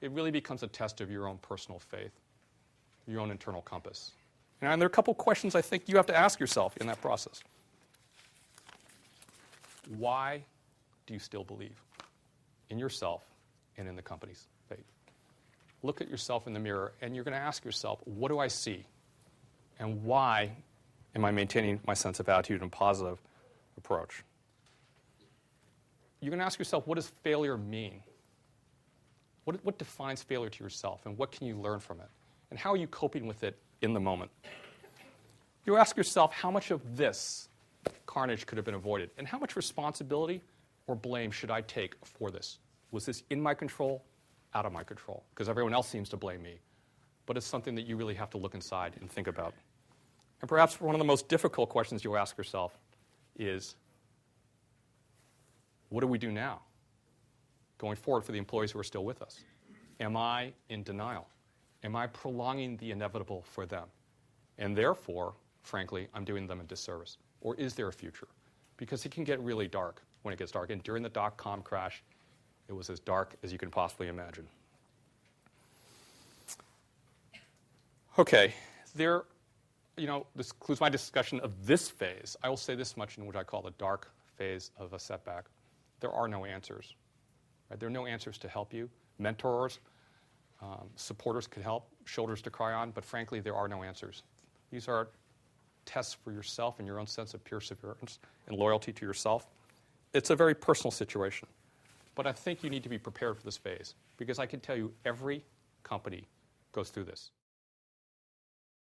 it really becomes a test of your own personal faith, your own internal compass. And there are a couple questions I think you have to ask yourself in that process. Why do you still believe in yourself and in the company's faith? Look at yourself in the mirror, and you're going to ask yourself, what do I see? And why am I maintaining my sense of attitude and positive approach? You're going to ask yourself, what does failure mean? What defines failure to yourself, and what can you learn from it? And how are you coping with it in the moment? You ask yourself, how much of this carnage could have been avoided? And how much responsibility or blame should I take for this? Was this in my control, out of my control? Because everyone else seems to blame me. But it's something that you really have to look inside and think about. And perhaps one of the most difficult questions you'll ask yourself is, what do we do now, going forward for the employees who are still with us? Am I in denial? Am I prolonging the inevitable for them? And therefore, frankly, I'm doing them a disservice. Or is there a future? Because it can get really dark when it gets dark. And during the dot-com crash, it was as dark as you can possibly imagine. Okay, this concludes my discussion of this phase. I will say this much in what I call the dark phase of a setback. There are no answers. Right? There are no answers to help you. Mentors, supporters could help, shoulders to cry on, but frankly, there are no answers. These are tests for yourself and your own sense of perseverance and loyalty to yourself. It's a very personal situation. But I think you need to be prepared for this phase, because I can tell you every company goes through this.